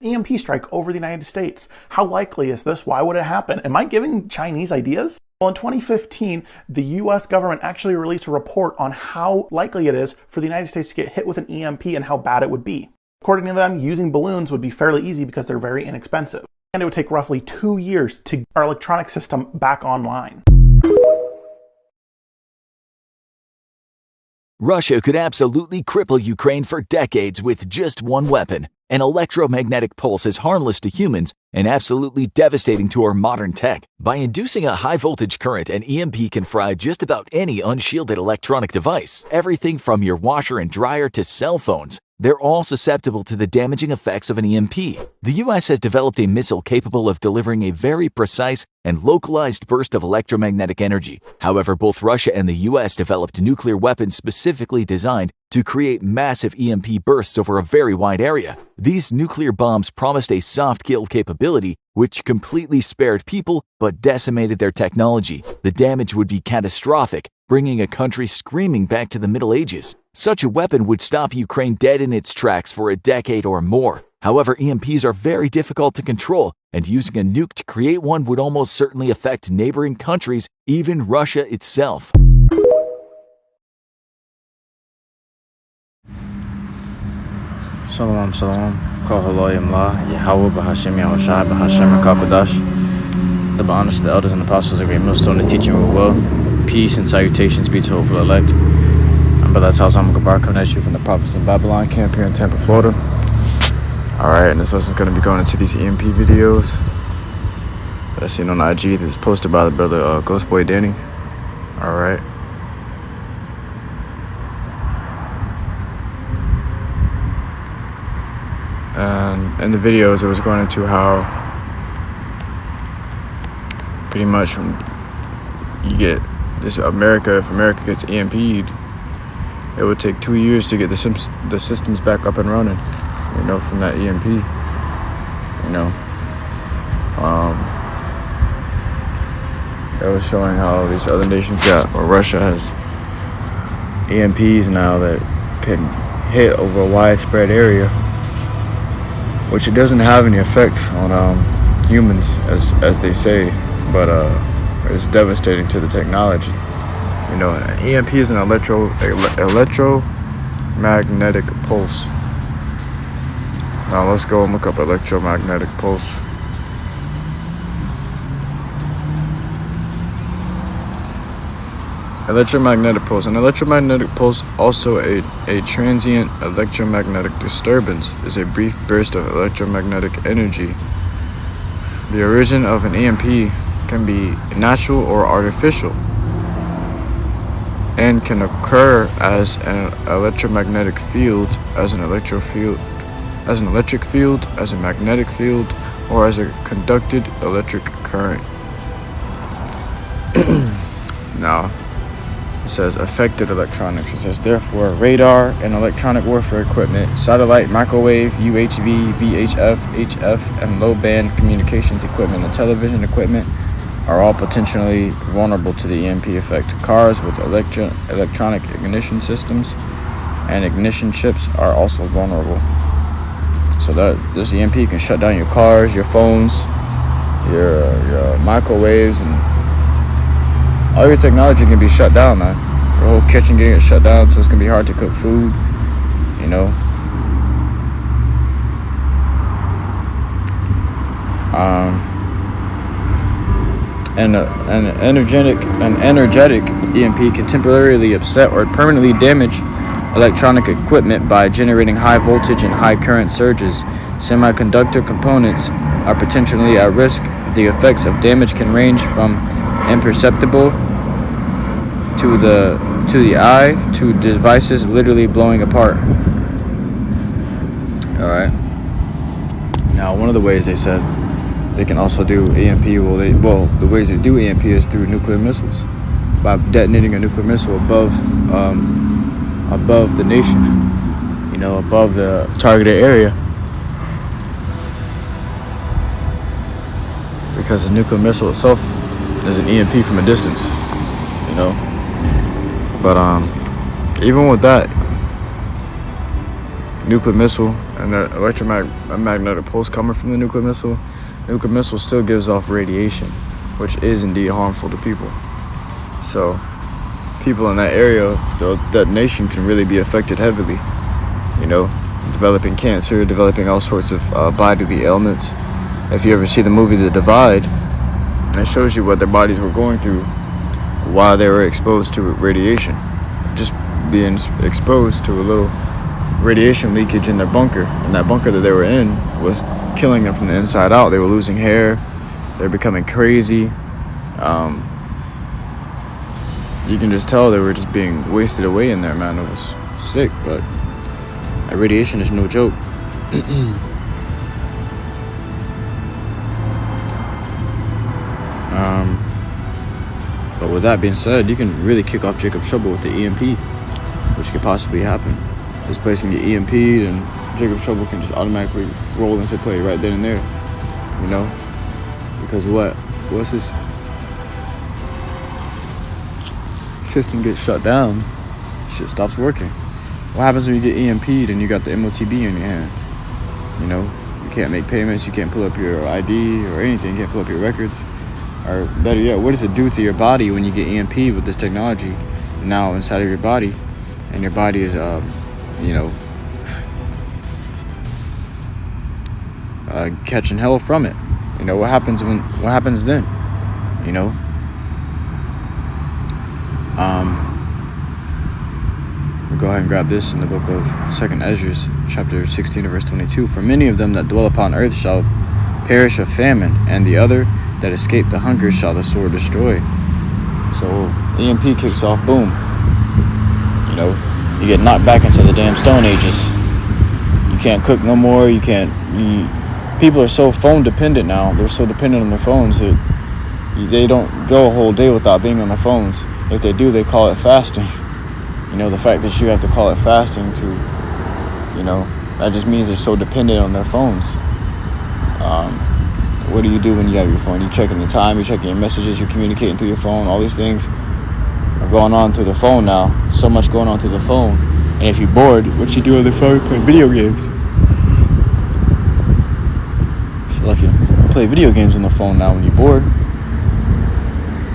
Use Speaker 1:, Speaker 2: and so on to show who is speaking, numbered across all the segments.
Speaker 1: EMP strike over the United States. How likely is this? Why would it happen? Am I giving Chinese ideas? Well, in 2015, the US government actually released a report on how likely it is for the United States to get hit with an EMP and how bad it would be. According to them, using balloons would be fairly easy because they're very inexpensive. And it would take roughly 2 years to get our electronic system back online.
Speaker 2: Russia could absolutely cripple Ukraine for decades with just one weapon. An electromagnetic pulse is harmless to humans and absolutely devastating to our modern tech. By inducing a high-voltage current, an EMP can fry just about any unshielded electronic device. Everything from your washer and dryer to cell phones. They're all susceptible to the damaging effects of an EMP. The US has developed a missile capable of delivering a very precise and localized burst of electromagnetic energy. However, both Russia and the US developed nuclear weapons specifically designed to create massive EMP bursts over a very wide area. These nuclear bombs promised a soft kill capability, which completely spared people but decimated their technology. The damage would be catastrophic, bringing a country screaming back to the Middle Ages. Such a weapon would stop Ukraine dead in its tracks for a decade or more. However, EMPs are very difficult to control, and using a nuke to create one would almost certainly affect neighboring countries, even Russia itself.
Speaker 3: Shalom, shalom. HALALYAM, YAHAWAH, BAHASHAM, BAHASHAM, QADASH. Double honors to the elders and apostles of Great Millstone, the teaching will well. Peace and salutations be to hopeful elect. I'm Brother Talzam Gabar coming at you from the Prophets in Babylon camp here in Tampa, Florida. Alright, and this lesson is going to be going into these EMP videos that I seen on IG that's posted by the brother Ghostboy Danny. Alright. And in the videos, it was going into how pretty much when you get this if America gets EMP'd, it would take 2 years to get the systems back up and running, you know, from that EMP, you know. It was showing how these other nations or Russia has EMPs now that can hit over a widespread area, which it doesn't have any effects on humans as they say, but it's devastating to the technology. You know, an EMP is an electromagnetic pulse. Now let's go and look up electromagnetic pulse. Electromagnetic pulse. An electromagnetic pulse, also a transient electromagnetic disturbance, is a brief burst of electromagnetic energy. The origin of an EMP can be natural or artificial, and can occur as an electromagnetic field, as an electric field, as a magnetic field, or as a conducted electric current. Now, it says affected electronics. It says, therefore, radar and electronic warfare equipment, satellite, microwave, UHV, VHF, HF, and low-band communications equipment and television equipment are all potentially vulnerable to the EMP effect. Cars with electronic ignition systems and ignition chips are also vulnerable. So that this EMP can shut down your cars, your phones, your microwaves, and all your technology can be shut down, man. Your whole kitchen can get shut down, so it's gonna be hard to cook food, you know. An energetic EMP can temporarily upset or permanently damage electronic equipment by generating high voltage and high current surges. Semiconductor components are potentially at risk. The effects of damage can range from imperceptible to the eye to devices literally blowing apart. All right. Now, one of the ways they said they can also do EMP, the ways they do EMP is through nuclear missiles, by detonating a nuclear missile above the nation, you know, above the targeted area, because the nuclear missile itself is an EMP from a distance, you know. But even with that nuclear missile, and the electromagnetic pulse coming from the nuclear missile still gives off radiation, which is indeed harmful to people. So people in that area, that nation can really be affected heavily, you know, developing cancer, developing all sorts of bodily ailments. If you ever see the movie The Divide, and it shows you what their bodies were going through while they were exposed to radiation, just being exposed to a little radiation leakage in their bunker, and that bunker that they were in was killing them from the inside out. They were losing hair, they were becoming crazy. You can just tell they were just being wasted away in there, man. It was sick, but that radiation is no joke. But with that being said, you can really kick off Jacob's Trouble with the EMP, which could possibly happen. This place can get EMP'd, and Jacob's Trouble can just automatically roll into play right then and there, you know? Because what's this? System gets shut down, shit stops working. What happens when you get EMP'd and you got the MOTB in your hand? You know, you can't make payments, you can't pull up your ID or anything, you can't pull up your records. Or better yet, what does it do to your body when you get EMP'd with this technology now inside of your body, and your body is, you know, catching hell from it? You know, what happens then? You know? We'll go ahead and grab this in the book of 2nd Ezra, chapter 16 verse 22. For many of them that dwell upon earth shall perish of famine, and the other that escape the hunger shall the sword destroy. So EMP kicks off, boom. You know, you get knocked back into the damn Stone Ages. You can't cook no more. People are so phone dependent now. They're so dependent on their phones that they don't go a whole day without being on their phones. If they do, they call it fasting. You know, the fact that you have to call it fasting to, you know, that just means they're so dependent on their phones. What do you do when you have your phone? You're checking the time, you're checking your messages, you're communicating through your phone. All these things are going on through the phone now. So much going on through the phone. And if you're bored, what you do on the phone? Play video games. So like you play video games on the phone now when you're bored.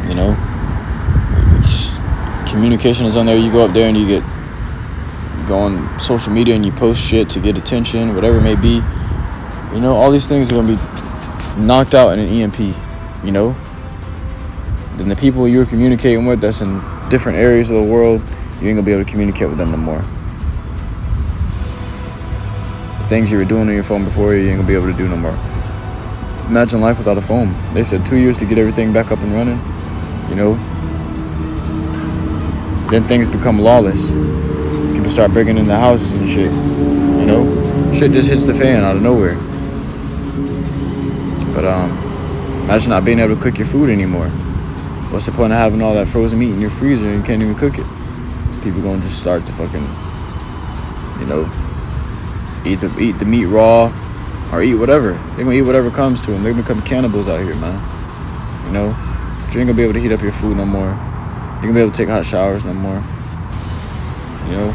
Speaker 3: You know, communication is on there. You go up there and you go on social media and you post shit to get attention, whatever it may be. You know, all these things are going to be knocked out in an EMP, you know? Then the people you're communicating with that's in different areas of the world, you ain't gonna be able to communicate with them no more. The things you were doing on your phone before, you ain't gonna be able to do no more. Imagine life without a phone. They said 2 years to get everything back up and running, you know? Then things become lawless. People start breaking into houses and shit, you know? Shit just hits the fan out of nowhere. But imagine not being able to cook your food anymore. What's the point of having all that frozen meat in your freezer and you can't even cook it? People gonna just start to fucking, you know, eat the meat raw, or eat whatever. They're gonna eat whatever comes to them. They become cannibals out here, man. You know, you ain't gonna be able to heat up your food no more. You ain't gonna be able to take hot showers no more. You know,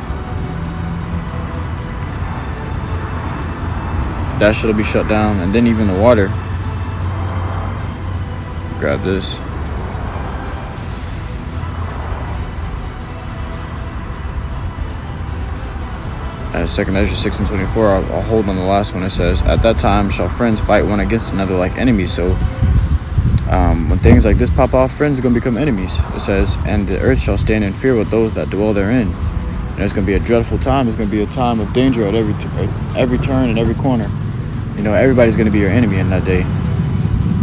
Speaker 3: that shit'll be shut down, and then even the water. Grab this. As 2nd Ezra 6 and 24, I'll hold on the last one. It says, at that time shall friends fight one against another like enemies. So when things like this pop off, friends are going to become enemies. It says, and the earth shall stand in fear with those that dwell therein. And it's going to be a dreadful time. It's going to be a time of danger at every turn and every corner. You know, everybody's going to be your enemy in that day.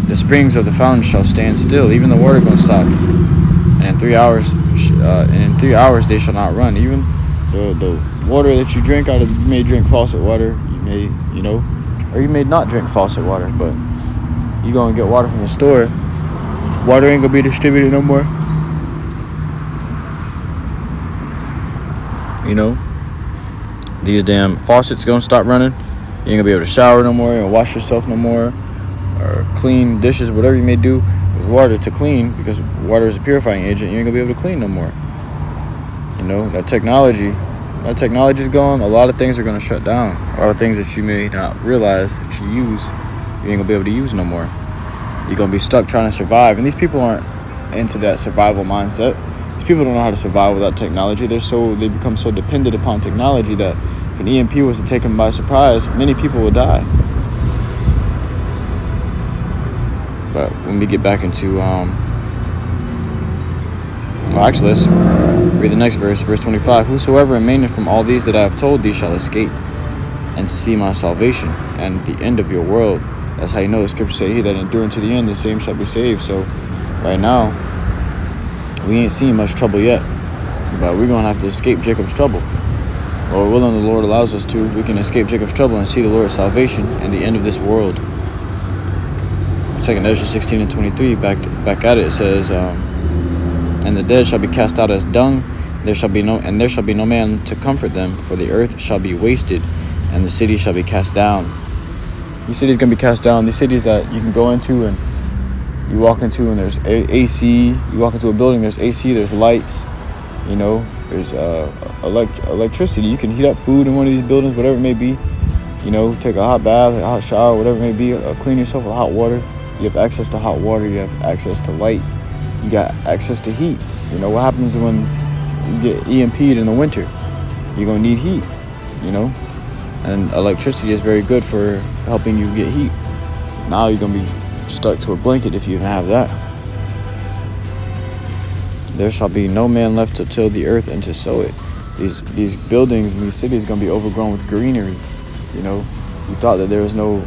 Speaker 3: The springs of the fountain shall stand still, even the water going to stop. And in 3 hours, they shall not run. Even the water that you drink out of, you may drink faucet water, you may, you know, or you may not drink faucet water, but you go and get water from the store, water ain't gonna be distributed no more. You know, these damn faucets gonna stop running. You ain't gonna be able to shower no more, or wash yourself no more, or clean dishes, whatever you may do with water to clean, because water is a purifying agent. You ain't gonna be able to clean no more. You know, that technology that technology is gone, a lot of things are going to shut down. A lot of things that you may not realize that you use, you ain't going to be able to use no more. You're going to be stuck trying to survive. And these people aren't into that survival mindset. These people don't know how to survive without technology. They become so dependent upon technology that if an EMP was to take them by surprise, many people will die. But when we get back into, actually, let's read the next verse, verse 25. Whosoever remaineth from all these that I have told thee shall escape and see my salvation and the end of your world. That's how you know the scripture say, he that endure unto the end, the same shall be saved. So right now, we ain't seen much trouble yet, but we're going to have to escape Jacob's trouble. Lord willing, the Lord allows us to. We can escape Jacob's trouble and see the Lord's salvation and the end of this world. 2 Ezra 16 and 23, back at it, it says, and the dead shall be cast out as dung, there shall be no man to comfort them, for the earth shall be wasted, and the city shall be cast down. These cities gonna be cast down. These cities that you can go into and you walk into and there's AC. You walk into a building, there's AC, there's lights. You know, there's electricity. You can heat up food in one of these buildings, whatever it may be. You know, take a hot bath, a hot shower, whatever it may be. Clean yourself with hot water. You have access to hot water. You have access to light. You got access to heat. You know, what happens when you get EMP'd in the winter? You're gonna need heat, you know? And electricity is very good for helping you get heat. Now you're gonna be stuck to a blanket if you even have that. There shall be no man left to till the earth and to sow it. These buildings and these cities are gonna be overgrown with greenery. You know, you thought that there was no,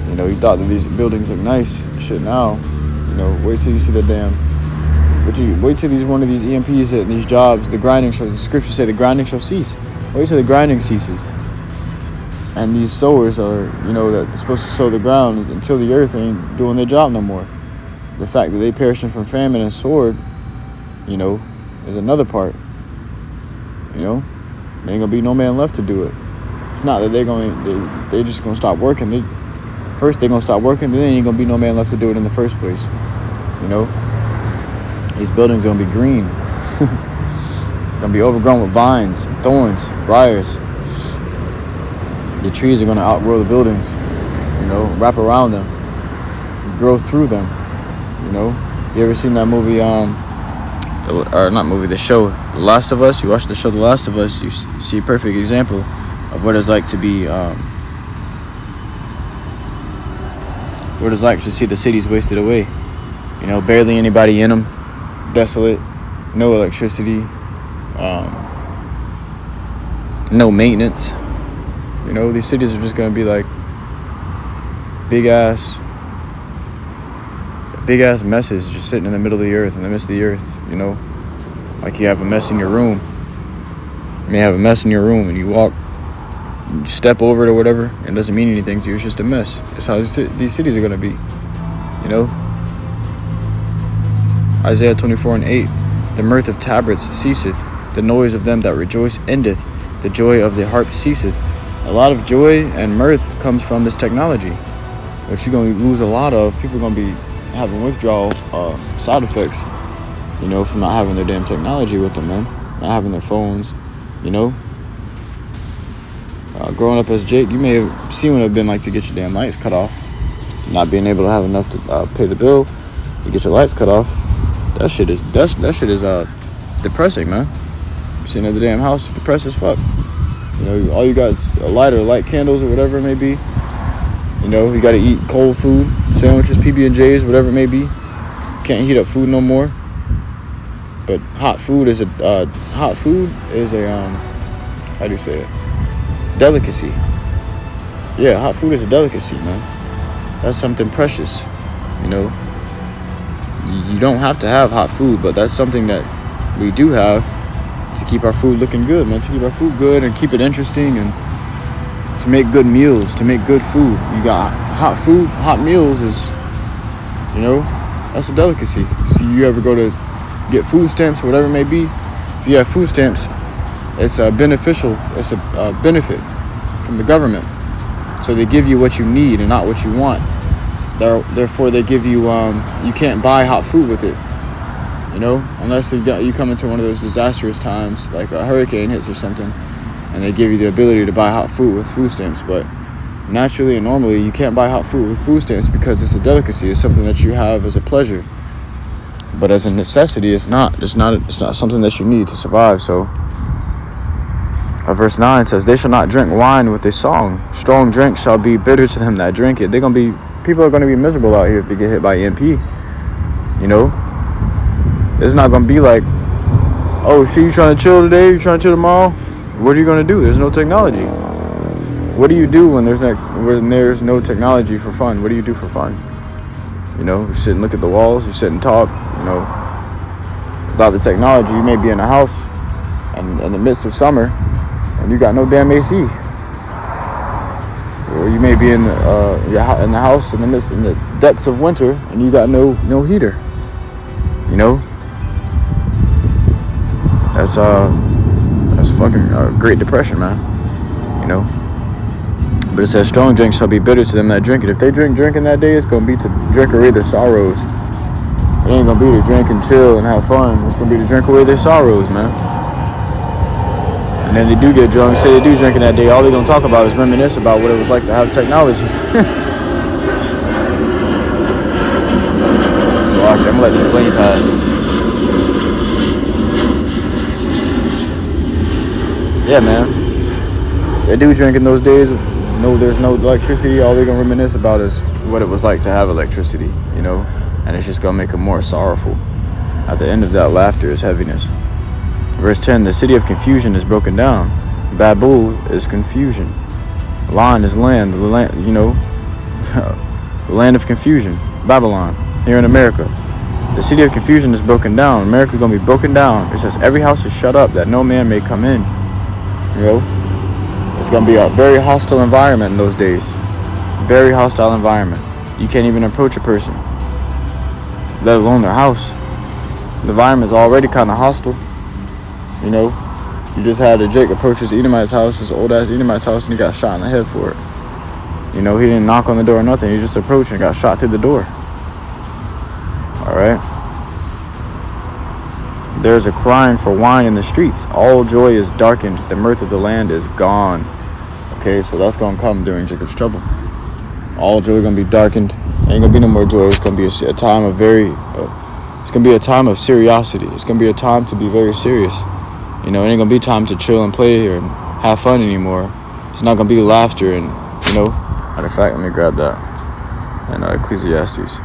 Speaker 3: you know, you thought that these buildings look nice. Shit, now, you know, wait till you see the damn. Wait till one of these EMPs hit these jobs. The grinding shall. The scriptures say the grinding shall cease. Wait till the grinding ceases. And these sowers are, you know, that they're supposed to sow the ground until the earth ain't doing their job no more. The fact that they perishing from famine and sword, you know, is another part. You know, there ain't gonna be no man left to do it. It's not that they just gonna stop working. First they're gonna stop working, then ain't gonna be no man left to do it in the first place. You know, these buildings gonna be green, gonna be overgrown with vines, thorns, briars. The trees are going to outgrow the buildings, you know, wrap around them, grow through them, you know. You ever seen that movie, the show, The Last of Us? You watch the show, The Last of Us, you see a perfect example of what it's like to be, what it's like to see the cities wasted away. You know, barely anybody in them, desolate, no electricity, no maintenance. You know, these cities are just going to be like big ass messes just sitting in the middle of the earth, in the midst of the earth, you know. Like you have a mess in your room. You may have a mess in your room and you walk, you step over it or whatever, and it doesn't mean anything to you. It's just a mess. That's how these cities are going to be, you know. Isaiah 24 and 8. The mirth of tabrets ceaseth. The noise of them that rejoice endeth. The joy of the harp ceaseth. A lot of joy and mirth comes from this technology, which you're going to lose a lot of. People are going to be having withdrawal side effects, you know, from not having their damn technology with them, man. Not having their phones, you know. Growing up as Jake, you may have seen what it's been like to get your damn lights cut off. Not being able to have enough to pay the bill. You get your lights cut off. That shit is depressing, man. Sitting at the damn house, depressed as fuck. You know, all you got is a lighter, light candles or whatever it may be. You know, you got to eat cold food, sandwiches, PB&Js, whatever it may be. Can't heat up food no more. But hot food is a how do you say it? Delicacy. Yeah, hot food is a delicacy, man. That's something precious. You know, you don't have to have hot food, but that's something that we do have. To keep our food looking good, man. To keep our food good and keep it interesting and to make good meals, to make good food. You got hot food, hot meals is, you know, that's a delicacy. So you ever go to get food stamps or whatever it may be, if you have food stamps, it's beneficial. It's a benefit from the government. So they give you what you need and not what you want. Therefore, they give you, you can't buy hot food with it. You know, unless you come into one of those disastrous times, like a hurricane hits or something, and they give you the ability to buy hot food with food stamps. But naturally and normally, you can't buy hot food with food stamps because it's a delicacy. It's something that you have as a pleasure. But as a necessity, it's not something that you need to survive. So, verse 9 says, "They shall not drink wine with a song. Strong drink shall be bitter to them that drink it." People are gonna be miserable out here if they get hit by EMP. You know, it's not gonna be like, "Oh, shit, you trying to chill today? You trying to chill tomorrow?" What are you gonna do? There's no technology. What do you do when there's no technology for fun? What do you do for fun? You know, you sit and look at the walls. You sit and talk. You know, without the technology, you may be in a house and in the midst of summer, and you got no damn AC. Or you may be in the house in the depths of winter, and you got no heater. You know, that's fucking Great Depression, man. You know. But it says, "Strong drink shall be bitter to them that drink it." If they drinking that day, it's gonna be to drink away their sorrows. It ain't gonna be to drink and chill and have fun. It's gonna be to drink away their sorrows, man. And then they do get drunk. Say they do drinking that day. All they gonna talk about is reminisce about what it was like to have technology. So I'm gonna let this plane pass. Yeah, man. They do drink in those days. No, there's no electricity. All they're gonna reminisce about is what it was like to have electricity, you know, and it's just gonna make them more sorrowful. At the end of that laughter is heaviness. Verse 10: "The city of confusion is broken down. Babel is confusion. Lan is land, you know, the land of confusion. Babylon, here in America. The city of confusion is broken down. America's gonna be broken down. It says every house is shut up that no man may come in. You know, it's gonna be a very hostile environment in those days. Very hostile environment. You can't even approach a person, let alone their house. The environment's already kind of hostile. You know, you just had a Jake approach this Edomite's house, this old ass Edomite's house, and he got shot in the head for it. You know, he didn't knock on the door or nothing. He just approached and got shot through the door. All right. There's a crying for wine in the streets. All joy is darkened. The mirth of the land is gone. Okay, so that's going to come during Jacob's trouble. All joy going to be darkened. Ain't going to be no more joy. It's going to be a time of it's going to be a time of seriosity. It's going to be a time to be very serious. You know, it ain't going to be time to chill and play or have fun anymore. It's not going to be laughter and, you know. Matter of fact, let me grab that. And Ecclesiastes.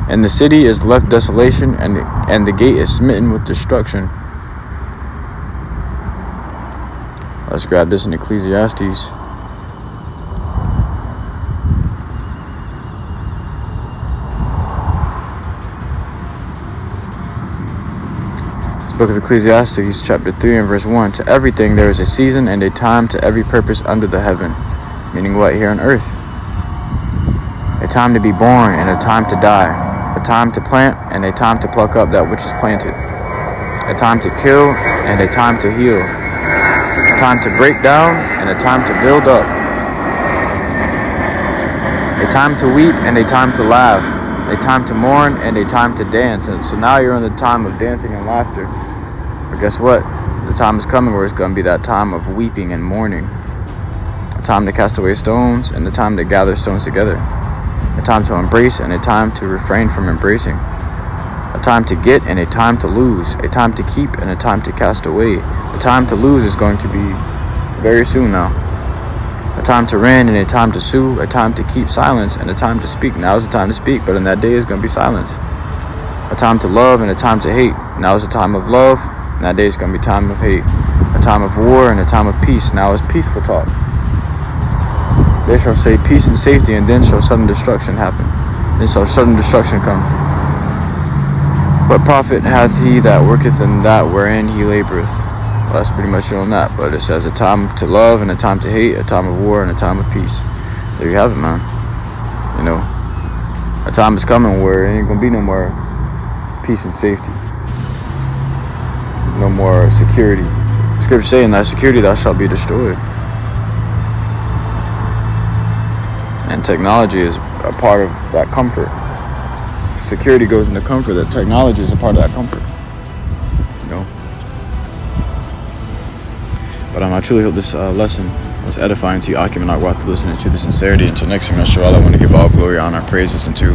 Speaker 3: "And the city is left desolation, and the gate is smitten with destruction." Let's grab this in Ecclesiastes. Book of Ecclesiastes, chapter 3 and verse 1. "To everything there is a season and a time to every purpose under the heaven." Meaning what? Here on earth. A time to be born and a time to die. A time to plant and a time to pluck up that which is planted. A time to kill and a time to heal. A time to break down and a time to build up. A time to weep and a time to laugh. A time to mourn and a time to dance. And so now you're in the time of dancing and laughter. But guess what? The time is coming where it's going to be that time of weeping and mourning. A time to cast away stones and a time to gather stones together. A time to embrace and a time to refrain from embracing. A time to get and a time to lose. A time to keep and a time to cast away. The time to lose is going to be very soon now. A time to reign and a time to sue. A time to keep silence and a time to speak. Now is the time to speak, but in that day is going to be silence. A time to love and a time to hate. Now is the time of love, and that day is going to be time of hate. A time of war and a time of peace. Now is peaceful talk. They shall say peace and safety, and then shall sudden destruction happen. Then shall sudden destruction come. What profit hath he that worketh in that wherein he laboreth? Well, that's pretty much on that, but it says a time to love and a time to hate, a time of war and a time of peace. There you have it, man. You know, a time is coming where it ain't gonna be no more peace and safety, no more security. Scripture saying that security thou shalt be destroyed. And technology is a part of that comfort. security goes into comfort, that technology is a part of that comfort. You know? But I truly hope this lesson was edifying to you. Akim and Akwah, to listen to the sincerity. Until next time, inshallah, I want to give all glory, honor, praises unto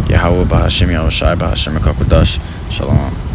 Speaker 3: Yahawah, BAHASHAM, YAHAWASHI, BAHASHAM, QADASH. Shalom.